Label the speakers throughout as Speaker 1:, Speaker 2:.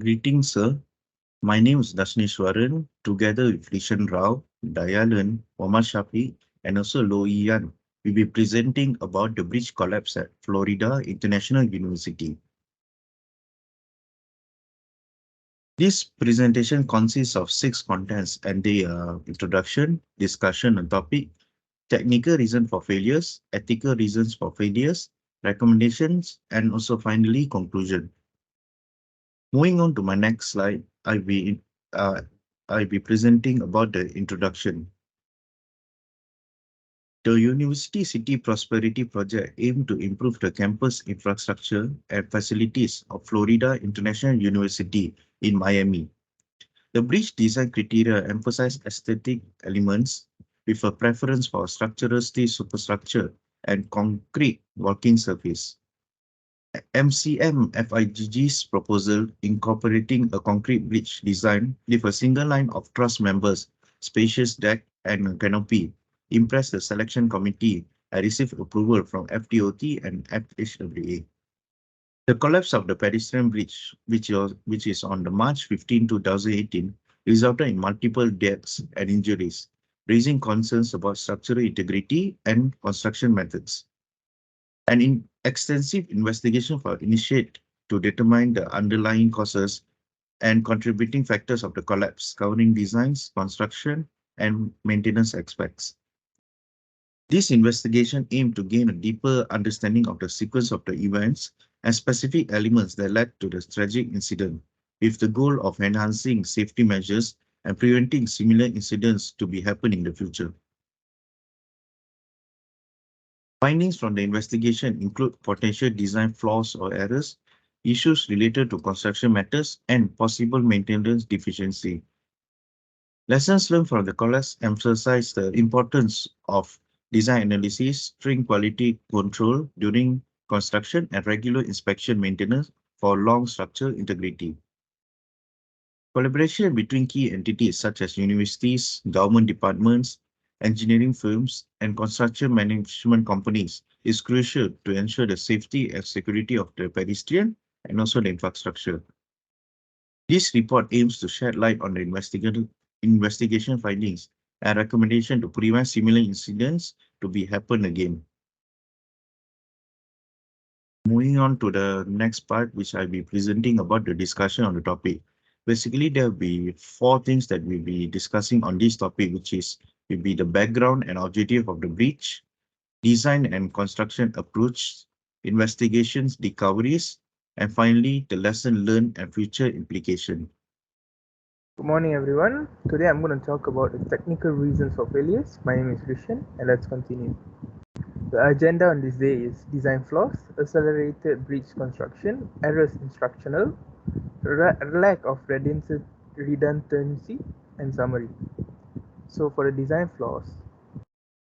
Speaker 1: Greetings, sir. My name is Dasneshwaran, together with Rishan Rao, Dayalan, Muhammad Shafi, and also Lo Yan. We'll be presenting about the bridge collapse at Florida International University. This presentation consists of 6 contents and they are introduction, discussion on topic, technical reason for failures, ethical reasons for failures, recommendations, and also finally conclusion. Moving on to my next slide, uh, I'll be presenting about the introduction. The University City Prosperity Project aimed to improve the campus infrastructure and facilities of Florida International University in Miami. The bridge design criteria emphasize aesthetic elements with a preference for structural steel superstructure and concrete walking surface. MCM FIGG's proposal incorporating a concrete bridge design with a single line of truss members, spacious deck, and a canopy impressed the selection committee and received approval from FDOT and FHWA. The collapse of the pedestrian bridge, which is on the March 15, 2018, resulted in multiple deaths and injuries, raising concerns about structural integrity and construction methods. An extensive investigation was initiated to determine the underlying causes and contributing factors of the collapse, covering designs, construction, and maintenance aspects. This investigation aimed to gain a deeper understanding of the sequence of the events and specific elements that led to the tragic incident, with the goal of enhancing safety measures and preventing similar incidents to be happen in the future. Findings from the investigation include potential design flaws or errors, issues related to construction matters, and possible maintenance deficiency. Lessons learned from the collapse emphasize the importance of design analysis, string quality control during construction, and regular inspection maintenance for long structural integrity. Collaboration between key entities such as universities, government departments, engineering firms, and construction management companies is crucial to ensure the safety and security of the pedestrian and also the infrastructure. This report aims to shed light on the investigation findings and recommendation to prevent similar incidents to be happen again. Moving on to the next part, which I'll be presenting about the discussion on the topic. Basically, there will be 4 things that we'll be discussing on this topic, which will be the background and objective of the breach, design and construction approach, investigations, discoveries, and finally, the lesson learned and future implication.
Speaker 2: Good morning, everyone. Today I'm going to talk about the technical reasons for failures. My name is Rishan, and let's continue. The agenda on this day is design flaws, accelerated bridge construction, errors instructional, lack of redundancy, and summary. So, for the design flaws,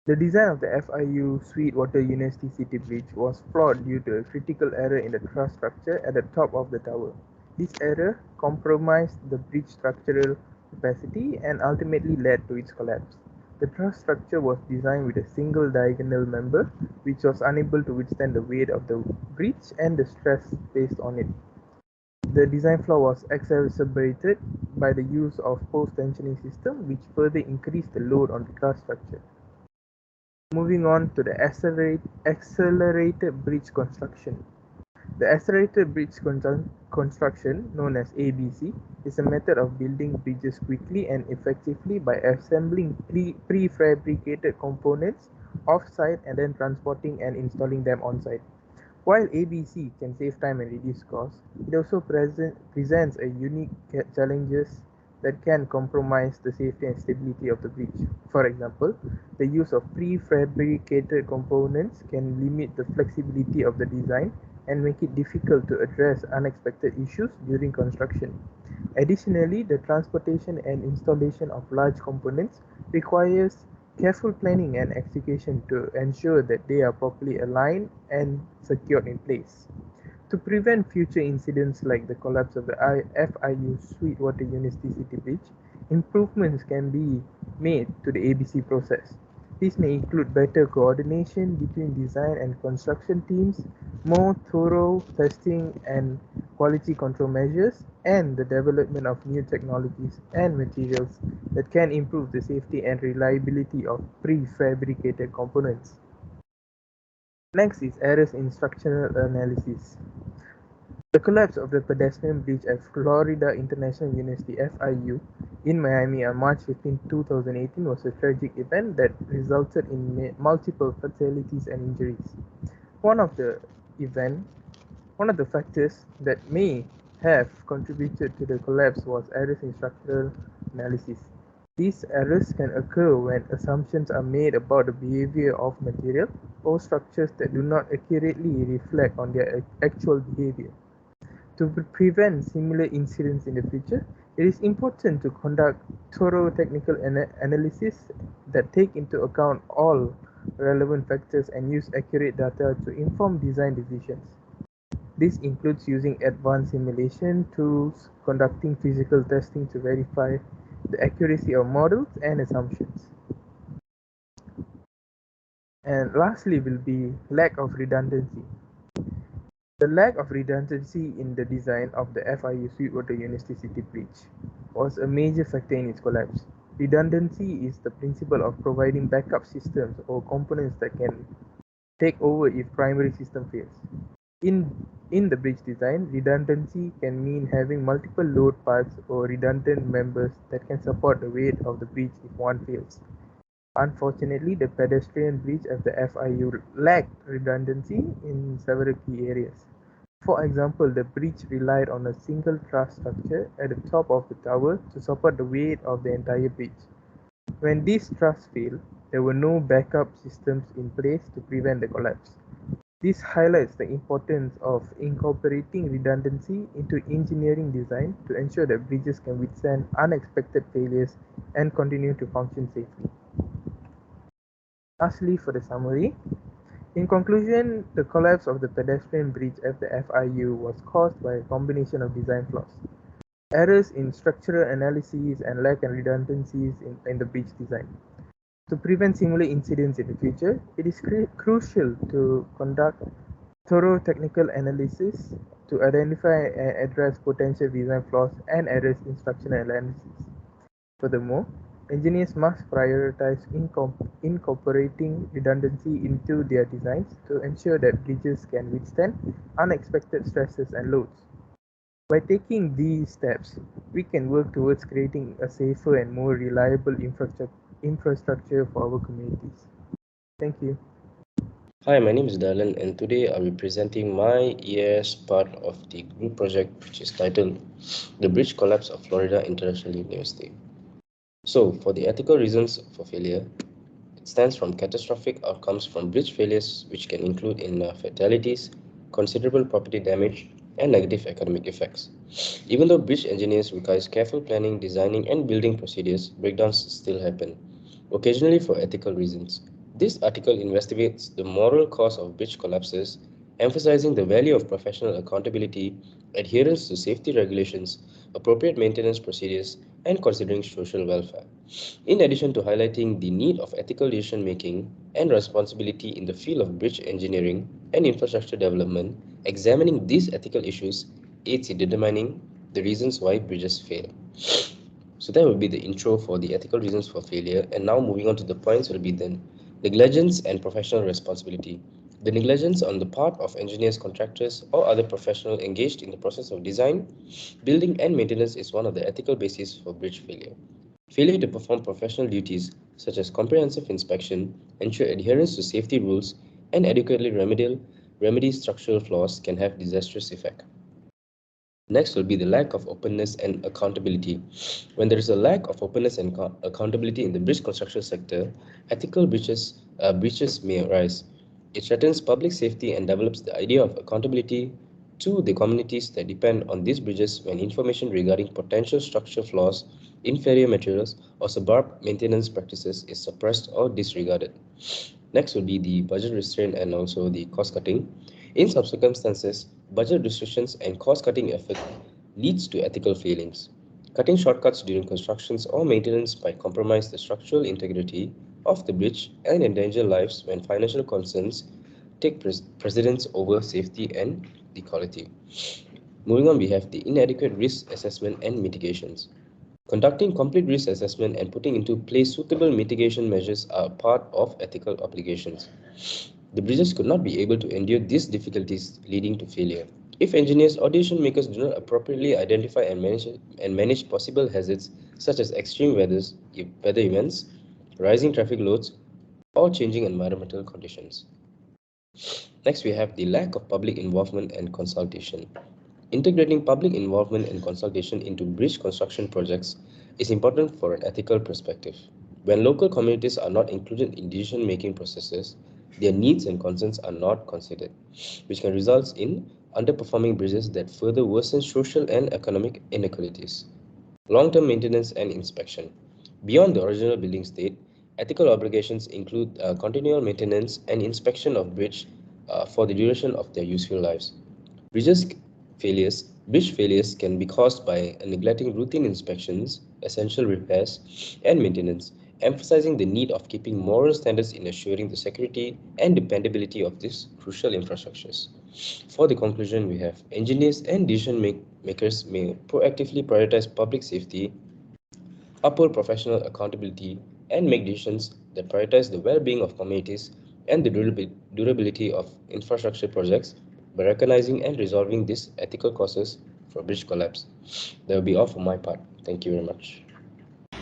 Speaker 2: the design of the FIU Sweetwater University City Bridge was flawed due to a critical error in the truss structure at the top of the tower. This error compromised the bridge structural capacity and ultimately led to its collapse. The truss structure was designed with a single diagonal member, which was unable to withstand the weight of the bridge and the stress placed on it. The design flaw was exacerbated by the use of post-tensioning system, which further increased the load on the truss structure. Moving on to the accelerated bridge construction. The accelerated bridge construction, known as ABC, is a method of building bridges quickly and effectively by assembling prefabricated components off-site and then transporting and installing them on-site. While ABC can save time and reduce costs, it also presents a unique challenges that can compromise the safety and stability of the bridge. For example, the use of prefabricated components can limit the flexibility of the design and make it difficult to address unexpected issues during construction. Additionally, the transportation and installation of large components requires careful planning and execution to ensure that they are properly aligned and secured in place. To prevent future incidents like the collapse of the FIU Sweetwater University City Bridge, improvements can be made to the ABC process. This may include better coordination between design and construction teams, more thorough testing and quality control measures, and the development of new technologies and materials that can improve the safety and reliability of prefabricated components. Next is errors in structural analysis. The collapse of the pedestrian bridge at Florida International University (FIU) in Miami on March 15, 2018 was a tragic event that resulted in multiple fatalities and injuries. One of the event, One of the factors that may have contributed to the collapse was errors in structural analysis. These errors can occur when assumptions are made about the behavior of material or structures that do not accurately reflect on their actual behavior. To prevent similar incidents in the future, it is important to conduct thorough technical analysis that take into account all relevant factors and use accurate data to inform design decisions. This includes using advanced simulation tools, conducting physical testing to verify the accuracy of models and assumptions. And lastly will be lack of redundancy. The lack of redundancy in the design of the FIU Sweetwater University City Bridge was a major factor in its collapse. Redundancy is the principle of providing backup systems or components that can take over if primary system fails. In, in the bridge design, redundancy can mean having multiple load paths or redundant members that can support the weight of the bridge if one fails. Unfortunately, the pedestrian bridge at the FIU lacked redundancy in several key areas. For example, the bridge relied on a single truss structure at the top of the tower to support the weight of the entire bridge. When this truss failed, there were no backup systems in place to prevent the collapse. This highlights the importance of incorporating redundancy into engineering design to ensure that bridges can withstand unexpected failures and continue to function safely. Lastly, for the summary, in conclusion, the collapse of the pedestrian bridge at the FIU was caused by a combination of design flaws, errors in structural analysis, and lack of redundancies in the bridge design. To prevent similar incidents in the future, it is crucial to conduct thorough technical analysis to identify and address potential design flaws and errors in structural analysis. Furthermore, engineers must prioritize incorporating redundancy into their designs to ensure that bridges can withstand unexpected stresses and loads. By taking these steps, we can work towards creating a safer and more reliable infrastructure for our communities. Thank you.
Speaker 3: Hi, my name is Dylan, and today I'll be presenting my year's part of the group project, which is titled The Bridge Collapse of Florida International University. So, for the ethical reasons for failure, it stands from catastrophic outcomes from bridge failures, which can include in fatalities, considerable property damage, and negative economic effects. Even though bridge engineers require careful planning, designing, and building procedures, breakdowns still happen, occasionally for ethical reasons. This article investigates the moral cause of bridge collapses, emphasizing the value of professional accountability, adherence to safety regulations, appropriate maintenance procedures, and considering social welfare. In addition to highlighting the need of ethical decision making and responsibility in the field of bridge engineering and infrastructure development, examining these ethical issues aids in determining the reasons why bridges fail. So that will be the intro for the ethical reasons for failure. And now moving on to the points will be then negligence and professional responsibility. The negligence on the part of engineers, contractors, or other professionals engaged in the process of design, building, and maintenance is one of the ethical bases for bridge failure. Failure to perform professional duties such as comprehensive inspection, ensure adherence to safety rules, and adequately remedy structural flaws can have disastrous effect. Next will be the lack of openness and accountability. When there is a lack of openness and accountability in the bridge construction sector, ethical breaches may arise. It threatens public safety and develops the idea of accountability to the communities that depend on these bridges when information regarding potential structural flaws, inferior materials, or suburb maintenance practices is suppressed or disregarded. Next will be the budget restraint and also the cost cutting. In some circumstances, budget restrictions and cost-cutting effort leads to ethical failings. Cutting shortcuts during constructions or maintenance might compromise the structural integrity of the bridge and endanger lives when financial concerns take precedence over safety and equality. Moving on, we have the inadequate risk assessment and mitigations. Conducting complete risk assessment and putting into place suitable mitigation measures are part of ethical obligations. The bridges could not be able to endure these difficulties, leading to failure. If engineers or decision makers do not appropriately identify and manage possible hazards such as extreme weather events, rising traffic loads, or changing environmental conditions. Next, we have the lack of public involvement and consultation. Integrating public involvement and consultation into bridge construction projects is important for an ethical perspective. When local communities are not included in decision-making processes, their needs and concerns are not considered, which can result in underperforming bridges that further worsen social and economic inequalities. Long-term maintenance and inspection. Beyond the original building state, ethical obligations include continual maintenance and inspection of bridge for the duration of their useful lives. Bridges bridge failures can be caused by neglecting routine inspections, essential repairs, and maintenance, emphasizing the need of keeping moral standards in assuring the security and dependability of these crucial infrastructures. For the conclusion, we have engineers and decision makers may proactively prioritize public safety, uphold professional accountability, and make decisions that prioritize the well-being of communities and the durability of infrastructure projects by recognizing and resolving these ethical causes for bridge collapse. That will be all for my part. Thank you very much.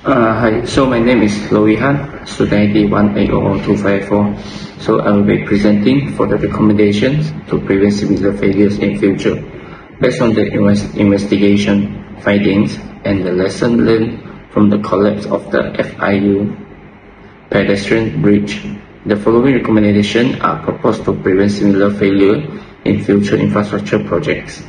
Speaker 4: Hi, so my name is Lowy Han, student ID 1800254. So I will be presenting for the recommendations to prevent similar failures in future. Based on the investigation findings and the lesson learned from the collapse of the FIU pedestrian bridge, the following recommendations are proposed to prevent similar failure in future infrastructure projects.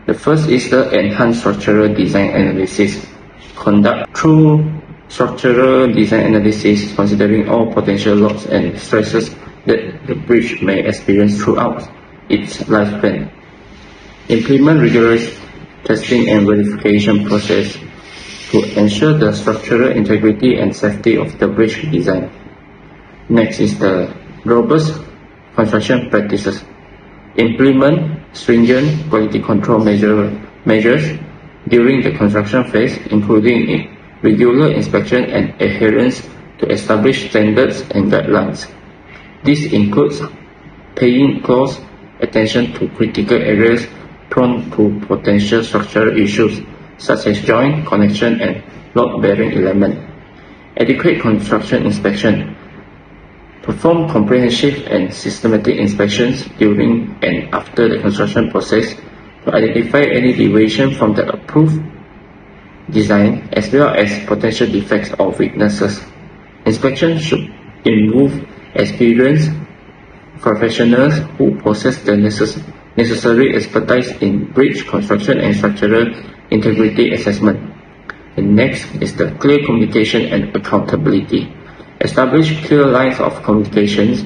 Speaker 4: The first is the enhanced structural design analysis. Conduct through structural design analysis considering all potential loads and stresses that the bridge may experience throughout its lifespan. Implement rigorous testing and verification process to ensure the structural integrity and safety of the bridge design. Next is the robust construction practices. Implement stringent quality control measures during the construction phase, including regular inspection and adherence to established standards and guidelines. This includes paying close attention to critical areas prone to potential structural issues such as joint, connection, and load-bearing element. Adequate construction inspection. Perform comprehensive and systematic inspections during and after the construction process to identify any deviation from the approved design as well as potential defects or weaknesses. Inspection should involve experienced professionals who possess the necessary expertise in bridge construction and structural integrity assessment. The next is the clear communication and accountability. Establish clear lines of communications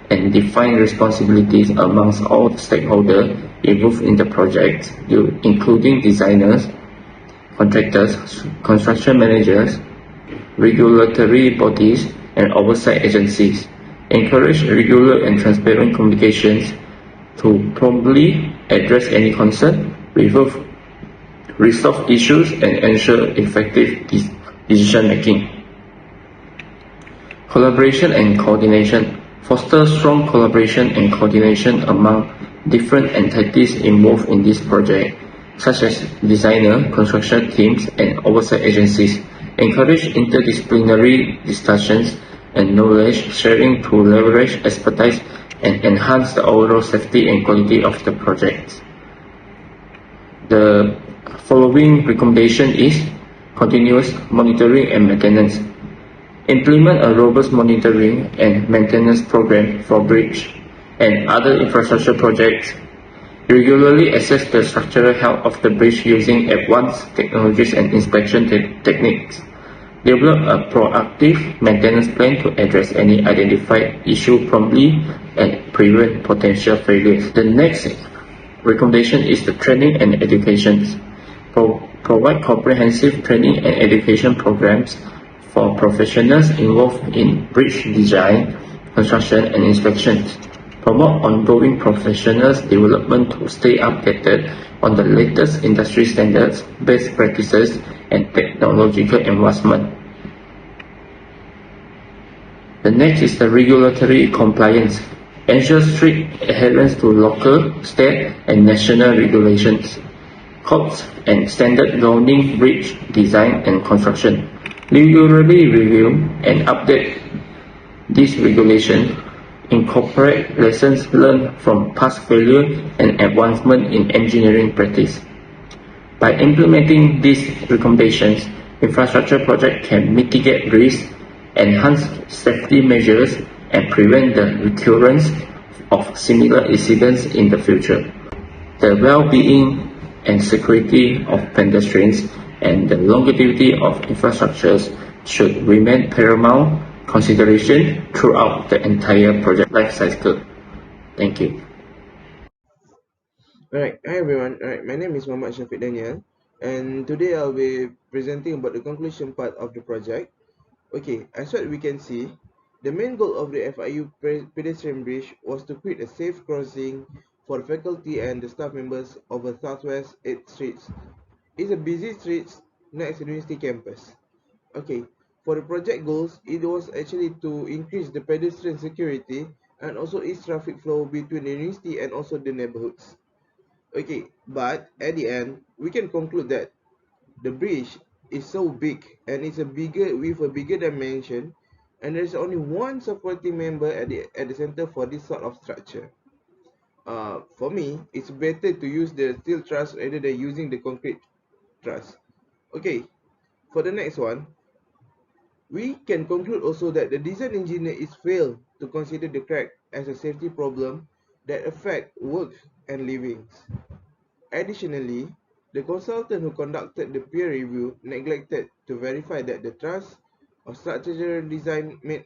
Speaker 4: and define responsibilities amongst all stakeholders involved in the project, including designers, contractors, construction managers, regulatory bodies, and oversight agencies. Encourage regular and transparent communications to promptly address any concern, resolve issues, and ensure effective decision making. Collaboration and coordination. Foster strong collaboration and coordination among different entities involved in this project, such as designer, construction teams, and oversight agencies. Encourage interdisciplinary discussions and knowledge sharing to leverage expertise and enhance the overall safety and quality of the project. The following recommendation is continuous monitoring and maintenance. Implement a robust monitoring and maintenance program for bridge and other infrastructure projects. Regularly assess the structural health of the bridge using advanced technologies and inspection techniques. Develop a proactive maintenance plan to address any identified issue promptly and prevent potential failures. The next recommendation is the training and education. Provide comprehensive training and education programs for professionals involved in bridge design, construction, and inspections. Promote ongoing professionals development to stay updated on the latest industry standards, best practices, and technological advancement. The next is the regulatory compliance. Ensure strict adherence to local, state, and national regulations, codes, and standard governing bridge design and construction. Regularly review and update these regulations. Incorporate lessons learned from past failure and advancement in engineering practice. By implementing these recommendations, infrastructure projects can mitigate risk, enhance safety measures, and prevent the recurrence of similar incidents in the future. The well-being and security of pedestrians and the longevity of infrastructures should remain paramount consideration throughout the entire project life cycle. Thank you.
Speaker 5: Alright, hi everyone. Alright, my name is Muhammad Shafiq Daniel, and today I'll be presenting about the conclusion part of the project. Okay, as what we can see, the main goal of the FIU pedestrian bridge was to create a safe crossing for the faculty and the staff members of the Southwest 8th Streets. It's a busy street next to the university campus. Okay, for the project goals, it was actually to increase the pedestrian security and also ease traffic flow between the university and also the neighborhoods. Okay, but at the end, we can conclude that the bridge is so big and it's a bigger dimension, and there's only one supporting member at the center for this sort of structure. For me, it's better to use the steel truss rather than using the concrete truss. Okay, for the next one, we can conclude also that the design engineer is failed to consider the crack as a safety problem that affect work and livings. Additionally, the consultant who conducted the peer review neglected to verify that the truss or structural design met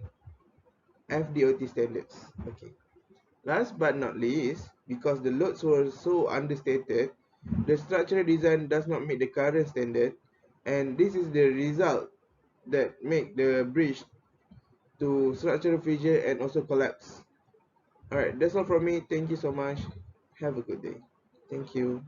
Speaker 5: FDOT standards. Okay. Last but not least, because the loads were so understated, the structural design does not meet the current standard, and this is the result that make the bridge to structural fissure and also collapse. Alright, that's all from me. Thank you so much. Have a good day. Thank you.